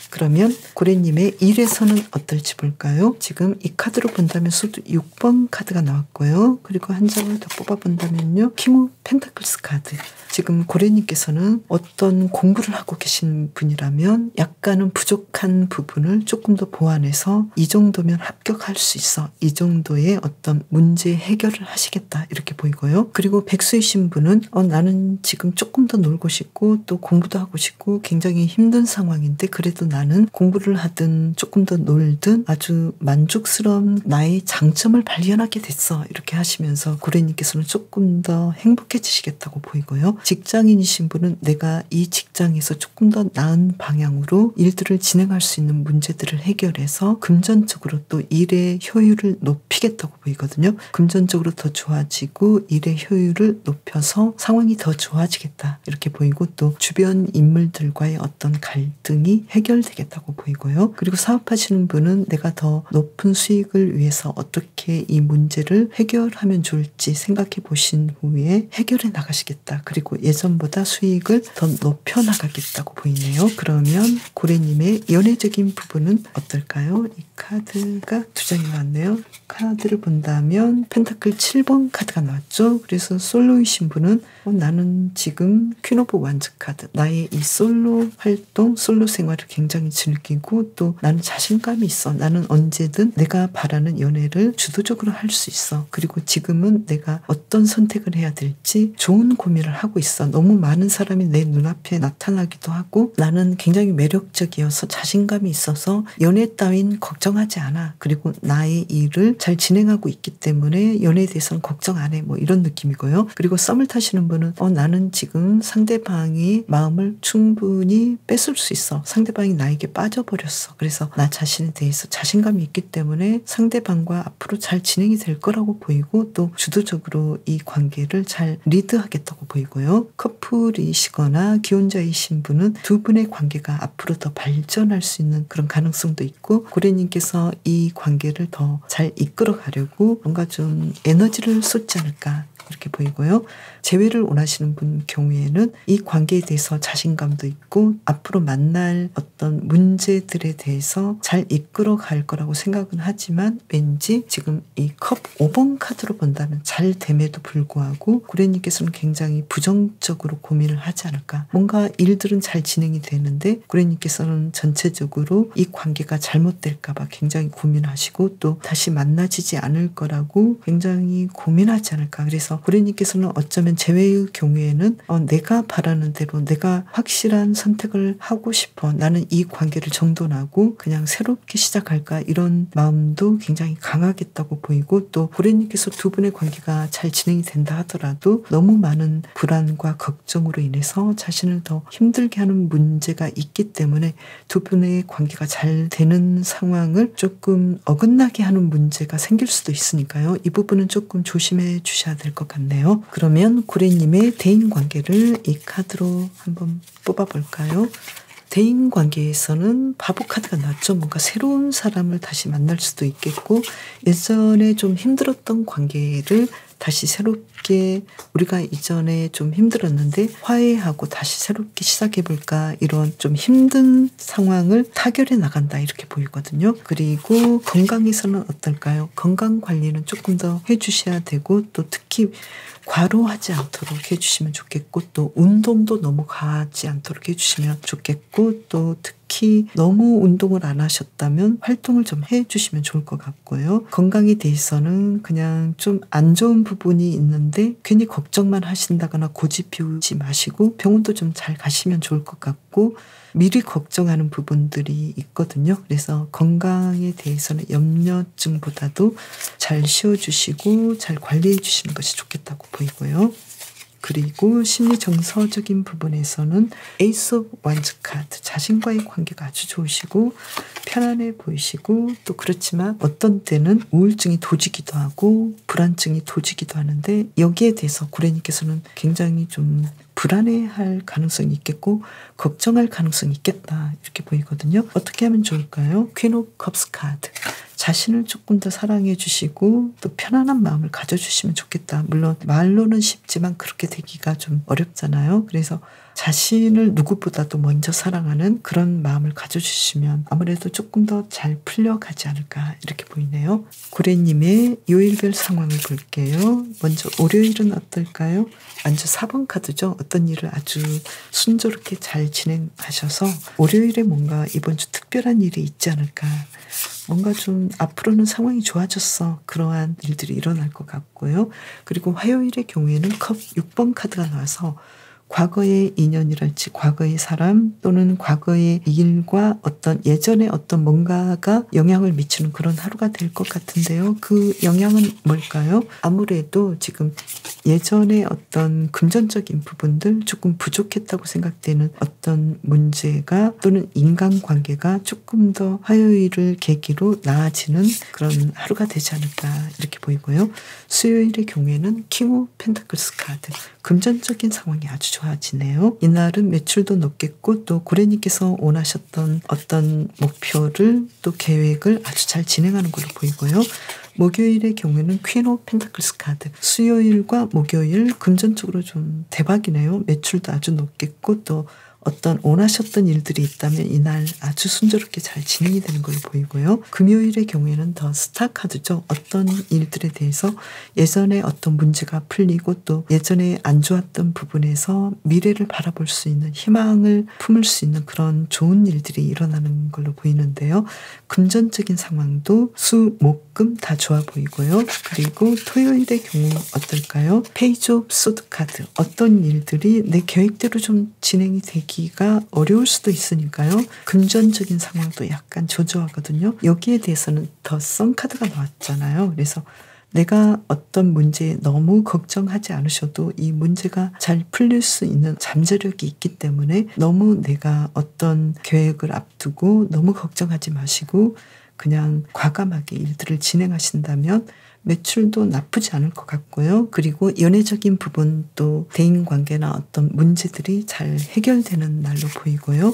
그러면 고래님의 일에서는 어떨지 볼까요? 지금 이 카드로 본다면 수도 6번 카드가 나왔고요. 그리고 한 장을 더 뽑아본다면요, 킹 오브 펜타클스 카드. 지금 고래님께서는 어떤 공부를 하고 계신 분이라면 약간은 부족한 부분을 조금 더 보완해서 이 정도면 합격할 수 있어. 이 정도의 어떤 문제 해결을 하시겠다. 이렇게 보이고요. 그리고 백수이신 분은 나는 지금 조금 더 놀고 싶고 또 공부도 하고 싶고 굉장히 힘든 상황인데 그래도 나는 공부를 하든 조금 더 놀든 아주 만족스러운 나의 장점을 발견하게 됐어. 이렇게 하시면서 고래님께서는 조금 더 행복해지시겠다고 보이고요. 직장인이신 분은 내가 이 직장에서 조금 더 나은 방향으로 일들을 진행할 수 있는 문제들을 해결해서 금전적으로 또 일의 효율을 높이겠다고 보이거든요. 금전적으로 더 좋아지고 일의 효율을 높여서 상황이 더 좋아지겠다 이렇게 보이고 또 주변 인물들과의 어떤 갈등이 해결되겠다고 보이고요. 그리고 사업하시는 분은 내가 더 높은 수익을 위해서 어떻게 이 문제를 해결하면 좋을지 생각해 보신 후에 해결해 나가시겠다. 그리고 예전보다 수익을 더 높여 나가겠다고 보이네요. 그러면 고래님의 연애적인 부분은 어떨까요? 이 카드가 2장이 나왔네요. 카드를 본다면 펜타클 7번 카드가 나왔죠. 그래서 솔로이신 분은 나는 지금 퀸 오브 완즈 카드, 나의 이 솔로 활동, 솔로 생활을 굉장히 즐기고 또 나는 자신감이 있어. 나는 언제든 내가 바라는 연애를 주도적으로 할 수 있어. 그리고 지금은 내가 어떤 선택을 해야 될지 좋은 고민을 하고 있어. 너무 많은 사람이 내 눈앞에 나타나기도 하고 나는 굉장히 매력적이어서 자신감이 있어서 연애 따윈 걱정하지 않아. 그리고 나의 일을 잘 진행하고 있기 때문에 연애에 대해서는 걱정 안 해. 뭐 이런 느낌이고요. 그리고 썸을 타시는 분은 나는 지금 상대방이 마음을 충분히 뺏을 수 있어. 상대방이 나에게 빠져버렸어. 그래서 나 자신에 대해서 자신감이 있기 때문에 상대방과 앞으로 잘 진행이 될 거라고 보이고 또 주도적으로 이 관계를 잘 리드하겠다고 보이고요. 커플이시거나 기혼자이신 분은 두 분의 관계가 앞으로 더 발전할 수 있는 그런 가능성도 있고 고래님께서 이 관계를 더 잘 이끌어 가려고 뭔가 좀 에너지를 쏟지 않을까 이렇게 보이고요. 재회를 원하시는 분 경우에는 이 관계에 대해서 자신감도 있고 앞으로 만날 어떤 문제들에 대해서 잘 이끌어 갈 거라고 생각은 하지만 왠지 지금 이 컵 5번 카드로 본다면 잘 됨에도 불구하고 고래님께서는 굉장히 부정적으로 고민을 하지 않을까. 뭔가 일들은 잘 진행이 되는데 고래님께서는 전체적으로 이 관계가 잘못될까 봐 굉장히 고민하시고 또 다시 만나지지 않을 거라고 굉장히 고민하지 않을까. 그래서 고래님께서는 어쩌면 재회의 경우에는 내가 바라는 대로 내가 확실한 선택을 하고 싶어. 나는 이 관계를 정돈하고 그냥 새롭게 시작할까 이런 마음도 굉장히 강하겠다고 보이고 또 고래님께서 두 분의 관계가 잘 진행이 된다 하더라도 너무 많은 불안과 걱정으로 인해서 자신을 더 힘들게 하는 문제가 있기 때문에 두 분의 관계가 잘 되는 상황을 조금 어긋나게 하는 문제가 생길 수도 있으니까요. 이 부분은 조금 조심해 주셔야 될 것 같네요. 그러면 고래님의 대인관계를 이 카드로 한번 뽑아볼까요? 대인관계에서는 바보 카드가 나왔죠. 뭔가 새로운 사람을 다시 만날 수도 있겠고 예전에 좀 힘들었던 관계를 다시 새롭게 우리가 이전에 좀 힘들었는데 화해하고 다시 새롭게 시작해볼까 이런 좀 힘든 상황을 타결해 나간다 이렇게 보이거든요. 그리고 건강에서는 어떨까요? 건강 관리는 조금 더 해주셔야 되고 또 특히 과로하지 않도록 해주시면 좋겠고, 또 운동도 너무 과하지 않도록 해주시면 좋겠고, 또 특히 너무 운동을 안 하셨다면 활동을 좀 해주시면 좋을 것 같고요. 건강에 대해서는 그냥 좀 안 좋은 부분이 있는데 괜히 걱정만 하신다거나 고집 피우지 마시고 병원도 좀 잘 가시면 좋을 것 같고, 미리 걱정하는 부분들이 있거든요. 그래서 건강에 대해서는 염려증보다도 잘 쉬어주시고 잘 관리해 주시는 것이 좋겠다고 보이고요. 그리고 심리 정서적인 부분에서는 에이스 오브 완즈 카드, 자신과의 관계가 아주 좋으시고 편안해 보이시고, 또 그렇지만 어떤 때는 우울증이 도지기도 하고 불안증이 도지기도 하는데, 여기에 대해서 고래님께서는 굉장히 좀 불안해할 가능성이 있겠고 걱정할 가능성이 있겠다, 이렇게 보이거든요. 어떻게 하면 좋을까요? 퀸 오브 컵스 카드, 자신을 조금 더 사랑해 주시고 또 편안한 마음을 가져주시면 좋겠다. 물론 말로는 쉽지만 그렇게 되기가 좀 어렵잖아요. 그래서 자신을 누구보다도 먼저 사랑하는 그런 마음을 가져주시면 아무래도 조금 더 잘 풀려가지 않을까, 이렇게 보이네요. 고래님의 요일별 상황을 볼게요. 먼저 월요일은 어떨까요? 먼저 4번 카드죠. 어떤 일을 아주 순조롭게 잘 진행하셔서 월요일에 뭔가 이번 주 특별한 일이 있지 않을까, 뭔가 좀 앞으로는 상황이 좋아졌어, 그러한 일들이 일어날 것 같고요. 그리고 화요일의 경우에는 컵 6번 카드가 나와서 과거의 인연이랄지 과거의 사람 또는 과거의 일과 어떤 예전에 어떤 뭔가가 영향을 미치는 그런 하루가 될 것 같은데요. 그 영향은 뭘까요? 아무래도 지금 예전에 어떤 금전적인 부분들, 조금 부족했다고 생각되는 어떤 문제가 또는 인간관계가 조금 더 화요일을 계기로 나아지는 그런 하루가 되지 않을까, 이렇게 보이고요. 수요일의 경우에는 킹 오브 펜타클스 카드, 금전적인 상황이 아주 좋아지네요. 이날은 매출도 높겠고 또 고래님께서 원하셨던 어떤 목표를 또 계획을 아주 잘 진행하는 걸로 보이고요. 목요일의 경우에는 퀸 오브 펜타클스 카드, 수요일과 목요일 금전적으로 좀 대박이네요. 매출도 아주 높겠고 또 어떤 원하셨던 일들이 있다면 이날 아주 순조롭게 잘 진행이 되는 걸로 보이고요. 금요일의 경우에는 더 스타 카드죠. 어떤 일들에 대해서 예전에 어떤 문제가 풀리고 또 예전에 안 좋았던 부분에서 미래를 바라볼 수 있는, 희망을 품을 수 있는 그런 좋은 일들이 일어나는 걸로 보이는데요. 금전적인 상황도 수, 목, 금 다 좋아 보이고요. 그리고 토요일의 경우 어떨까요? 페이지 오브 소드 카드, 어떤 일들이 내 계획대로 좀 진행이 되기가 어려울 수도 있으니까요. 금전적인 상황도 약간 조조하거든요. 여기에 대해서는 더 선 카드가 나왔잖아요. 그래서 내가 어떤 문제에 너무 걱정하지 않으셔도 이 문제가 잘 풀릴 수 있는 잠재력이 있기 때문에 너무 내가 어떤 계획을 앞두고 너무 걱정하지 마시고 그냥 과감하게 일들을 진행하신다면 매출도 나쁘지 않을 것 같고요. 그리고 연애적인 부분 또 대인관계나 어떤 문제들이 잘 해결되는 날로 보이고요.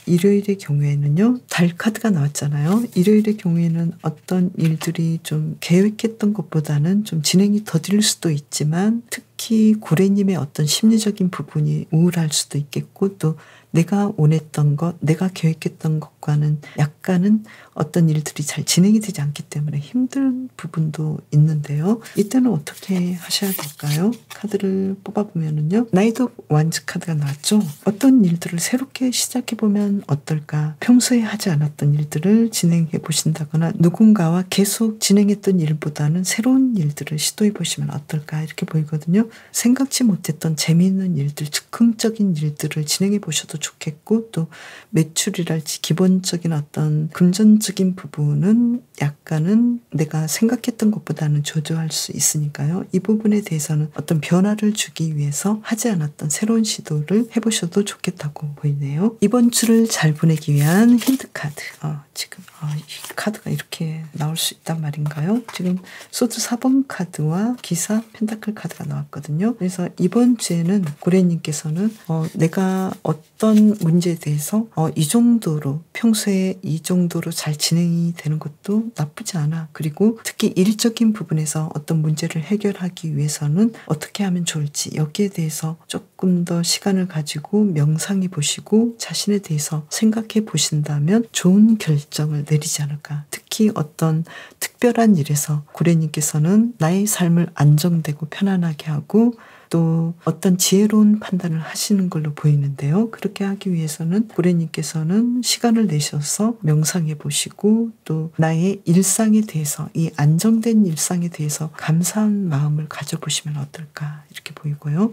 일요일의 경우에는요, 달 카드가 나왔잖아요. 일요일의 경우에는 어떤 일들이 좀 계획했던 것보다는 좀 진행이 더딜 수도 있지만 특히 고래님의 어떤 심리적인 부분이 우울할 수도 있겠고 또 내가 원했던 것, 내가 계획했던 것과는 약간은 어떤 일들이 잘 진행이 되지 않기 때문에 힘든 부분도 있는데요. 이때는 어떻게 하셔야 될까요? 카드를 뽑아보면은요, 나이트 오브 완즈 카드가 나왔죠. 어떤 일들을 새롭게 시작해보면 어떨까? 평소에 하지 않았던 일들을 진행해 보신다거나 누군가와 계속 진행했던 일보다는 새로운 일들을 시도해 보시면 어떨까, 이렇게 보이거든요. 생각지 못했던 재미있는 일들, 즉흥적인 일들을 진행해 보셔도 좋겠고 또 매출이랄지 기본적인 어떤 금전적인 부분은 약간은 내가 생각했던 것보다는 조조할 수 있으니까요. 이 부분에 대해서는 어떤 변화를 주기 위해서 하지 않았던 새로운 시도를 해보셔도 좋겠다고 보이네요. 이번 주를 잘 보내기 위한 힌트 카드. 지금 이 카드가 이렇게 나올 수 있단 말인가요? 지금 소드 4번 카드와 기사 펜타클 카드가 나왔거든요. 그래서 이번 주에는 고래님께서는 내가 어떤 문제에 대해서 이 정도로 평소에 이 정도로 잘 진행이 되는 것도 나쁘지 않아. 그리고 특히 일적인 부분에서 어떤 문제를 해결하기 위해서는 어떻게 하면 좋을지 여기에 대해서 조금 더 시간을 가지고 명상해 보시고 자신에 대해서 생각해 보신다면 좋은 결정을 내리지 않을까. 특히 어떤 특별한 특별한 일에서 고래님께서는 나의 삶을 안정되고 편안하게 하고 또 어떤 지혜로운 판단을 하시는 걸로 보이는데요. 그렇게 하기 위해서는 고래님께서는 시간을 내셔서 명상해 보시고 또 나의 일상에 대해서, 이 안정된 일상에 대해서 감사한 마음을 가져보시면 어떨까 이렇게 보이고요.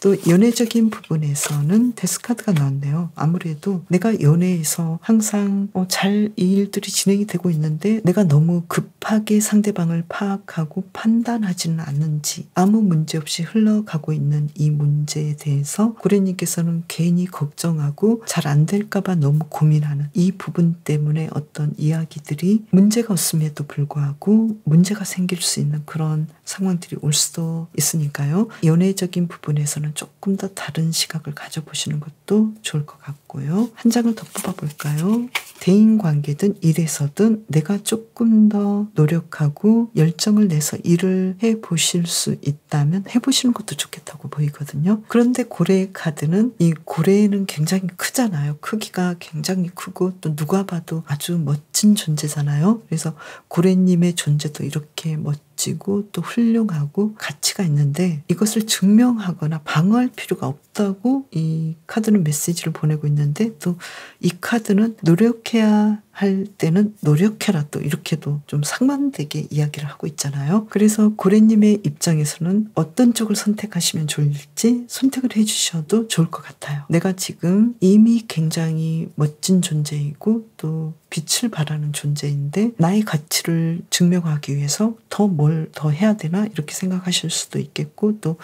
또 연애적인 부분에서는 데스카드가 나왔네요. 아무래도 내가 연애에서 항상 잘 이 일들이 진행이 되고 있는데 내가 너무 급하게 상대방을 파악하고 판단하지는 않는지, 아무 문제 없이 흘러가고 있는 이 문제에 대해서 고래님께서는 괜히 걱정하고 잘 안 될까 봐 너무 고민하는 이 부분 때문에 어떤 이야기들이 문제가 없음에도 불구하고 문제가 생길 수 있는 그런 상황들이 올 수도 있으니까요. 연애적인 부분에서는 조금 더 다른 시각을 가져보시는 것도 좋을 것 같고요. 한 장을 더 뽑아볼까요? 대인관계든 일에서든 내가 조금 더 노력하고 열정을 내서 일을 해보실 수 있다면 해보시는 것도 좋겠다고 보이거든요. 그런데 고래의 카드는, 이 고래는 굉장히 크잖아요. 크기가 굉장히 크고 또 누가 봐도 아주 멋진 존재잖아요. 그래서 고래님의 존재도 이렇게 멋지고 또 훌륭하고 가치가 있는데 이것을 증명하거나 방어할 필요가 없다고 이 카드는 메시지를 보내고 있는데, 또 이 카드는 노력해야 할 때는 노력해라, 또 이렇게도 좀 상반되게 이야기를 하고 있잖아요. 그래서 고래님의 입장에서는 어떤 쪽을 선택하시면 좋을지 선택을 해주셔도 좋을 것 같아요. 내가 지금 이미 굉장히 멋진 존재이고 또 빛을 발하는 존재인데 나의 가치를 증명하기 위해서 뭘 더 해야 되나 이렇게 생각하실 수도 있겠고, 또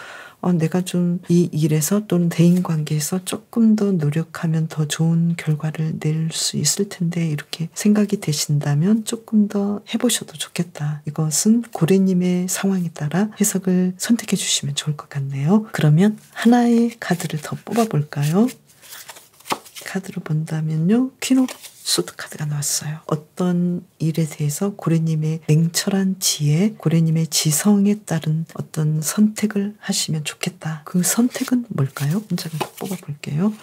내가 좀 이 일에서 또는 대인관계에서 조금 더 노력하면 더 좋은 결과를 낼 수 있을 텐데 이렇게 생각이 되신다면 조금 더 해보셔도 좋겠다. 이것은 고래님의 상황에 따라 해석을 선택해 주시면 좋을 것 같네요. 그러면 하나의 카드를 더 뽑아볼까요? 카드로 본다면요, 퀸 오브 소드 카드가 나왔어요. 어떤 일에 대해서 고래님의 냉철한 지혜, 고래님의 지성에 따른 어떤 선택을 하시면 좋겠다. 그 선택은 뭘까요? 한 장을 뽑아볼게요.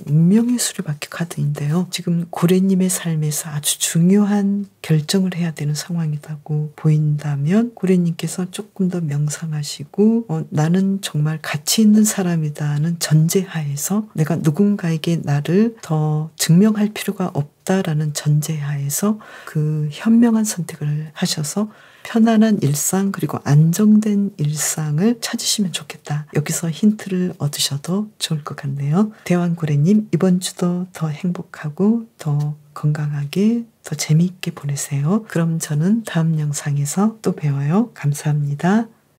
운명의 수레바퀴 카드인데요. 지금 고래님의 삶에서 아주 중요한 결정을 해야 되는 상황이라고 보인다면 고래님께서 조금 더 명상하시고 나는 정말 가치 있는 사람이다는 전제하에서 내가 누군가에게 나를 더 증명할 필요가 없다라는 전제하에서 그 현명한 선택을 하셔서 편안한 일상 그리고 안정된 일상을 찾으시면 좋겠다. 여기서 힌트를 얻으셔도 좋을 것 같네요. 대왕고래님, 이번 주도 더 행복하고 더 건강하게 더 재미있게 보내세요. 그럼 저는 다음 영상에서 또 봬요. 감사합니다.